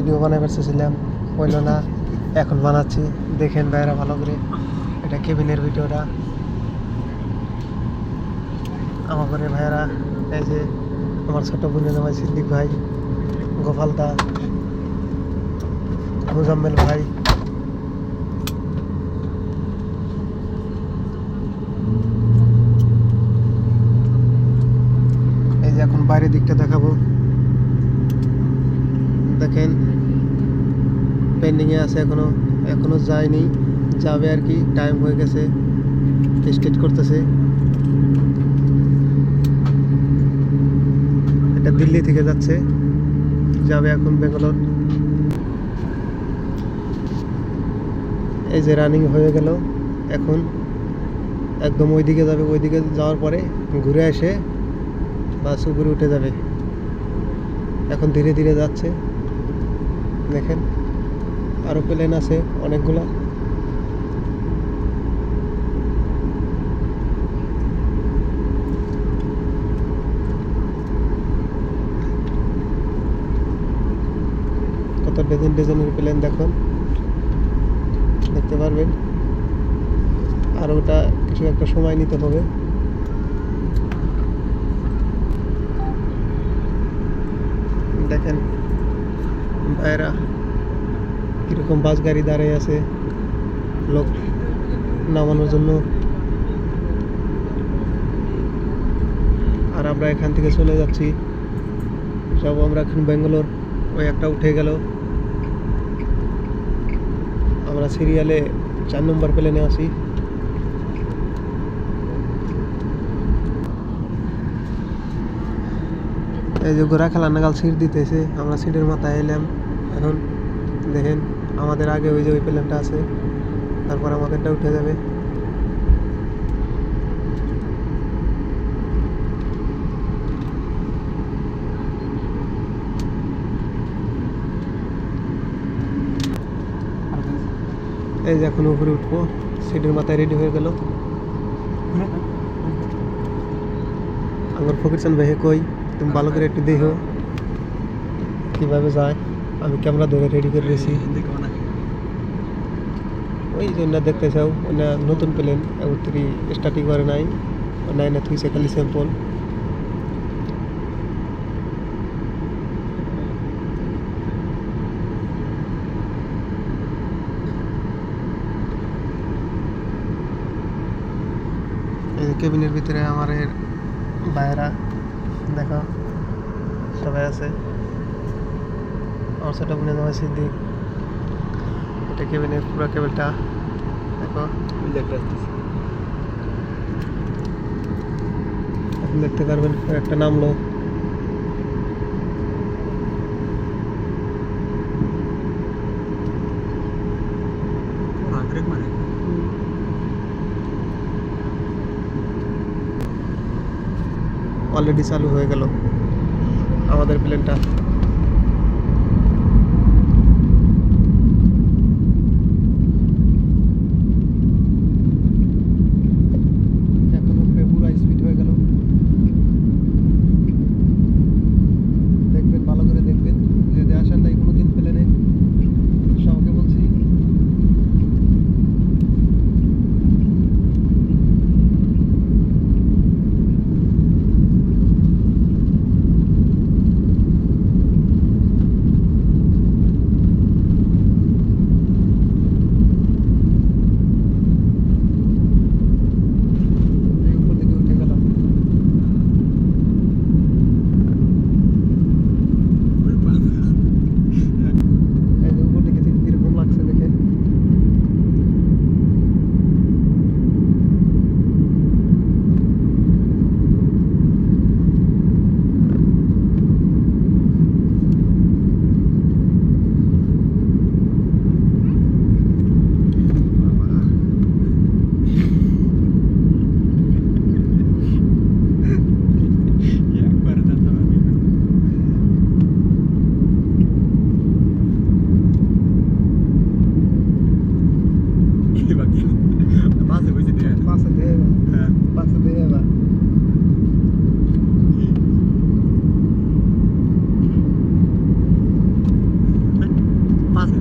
Video বানাই পারতেছিলাম, হইল না, এখন বানাচ্ছি। দেখেন ভাইরা ভালো করে, এটা কেবিনের ভিডিওটা। আমার ঘরে ভাইরা, এই যে আমার ছোট বোনের নাম সিদ্দিক ভাই, গোপাল দা, মুজাম্মেল ভাই। এই যে এখন বাইরের দিকটা দেখাবো, দেখেন পেন্ডিংয়ে আছে, এখনো যায়নি, যাবে আর কি, টাইম হয়ে গেছে, স্টেট করতেছে। এটা দিল্লি থেকে যাচ্ছে, যাবে এখন ব্যাঙ্গালোর। এই যে রানিং হয়ে গেল, এখন একদম ওইদিকে যাবে, ওইদিকে যাওয়ার পরে ঘুরে এসে বাস উপরে উঠে যাবে। এখন ধীরে ধীরে যাচ্ছে, দেখেন আরো প্লেন আছে অনেকগুলা। কত ডিজাইনের প্লেন দেখুন, দেখতে পারবেন। আর ওটা কিছু একটা সময় নিতে হবে। দেখেন ভাইরা কিরকম বাস গাড়ি দাঁড়িয়ে আছে লোক নামানোর জন্য। আর আমরা এখান থেকে চলে যাচ্ছি, সব আমরা এখন ব্যাঙ্গালোর। ওই একটা উঠে গেল, আমরা সিরিয়ালে 4 নম্বর প্লেনে আসি। এই যে ঘোরা খেলা নাগাল সিট দিতেছে, আমরা সিটের মাথায় এলাম। এখন দেখেন আমাদের আগে ওই যে ওই প্লেনটা আছে, তারপর আমাদেরটা উঠে যাবে। এই যে এখন উপরে উঠবো, সিটের মাথায় রেডি হয়ে গেল। আমার ফকিরচান ভাই কই, তুমি ভালো করে একটু দেখো কিভাবে যায়। আমি ক্যামেরা ধরে রেডি করে দিয়েছি। ওই জন্য দেখতে চাও, ওনা নতুন প্লেন এগুত্রি স্টার্টিং করে নাই, নাই না থুইছে খালি স্যাম্পল। এই কেবিনের ভিতরে আমার ভাইয়েরা দেখো সবাই আছে। আমার ছোট বোনের নাম সিদ্দিক। এটা কেবিনের পুরো কেবলটা দেখো, এখন দেখতে পারবেন একটা নামলো। অলরেডি চালু হয়ে গেল আমাদের প্লেনটা। এখন পুরো স্পিড হয়ে গেল, দেখবেন ভালো করে দেখবেন, যদি আসার নাই কোনোদিন প্লেনে, সবাইকে বলছি।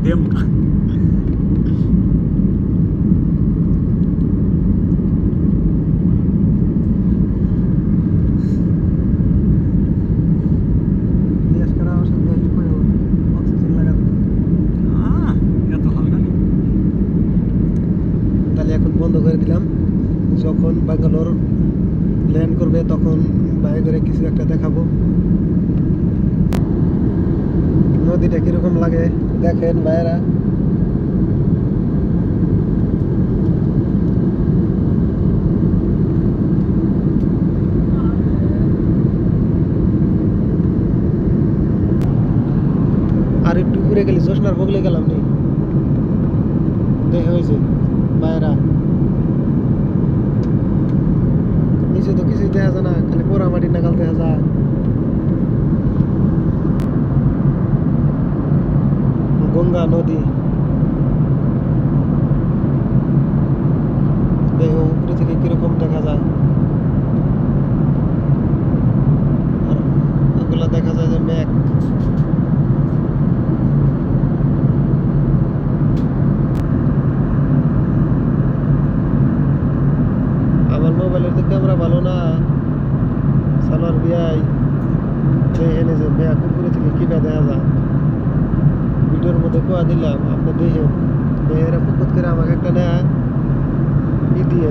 দেম নিয়ে করা ওষুধ দিয়ে কি করবো অক্সিজেন লাগাতে এত হালকা নেই তাহলে এখন বন্ধ করে দিলাম যখন ব্যাঙ্গালোর ল্যান্ড করবে তখন বাইরে করে কিছু একটা দেখাবো নদীটা কিরকম লাগে দেখেন ভাইয়েরা আর একটু ঘুরে গেলে জোসনার বগলে গেলাম নি দেখে হয়েছে ভাইয়েরা নিচে তো কিছুই দেখা যায় না খালি পোড়া মাটি নাগাল দেখা যায় গঙ্গা নদী দেখো উপরে থেকে কিরকম দেখা যায় আর ওগুলা দেখা যায় যে মেঘ আমার মোবাইলের তো ক্যামেরা ভালো না সালার বিয়াই দেখেন যে মেঘ উপরে থেকে কিবা দেখা যায় ভিডিওর মধ্যে কোয়া দিলাম আপনি দেখেন মেয়েরা পুকুর করে আমাকে একটা নেয় ই দিয়ে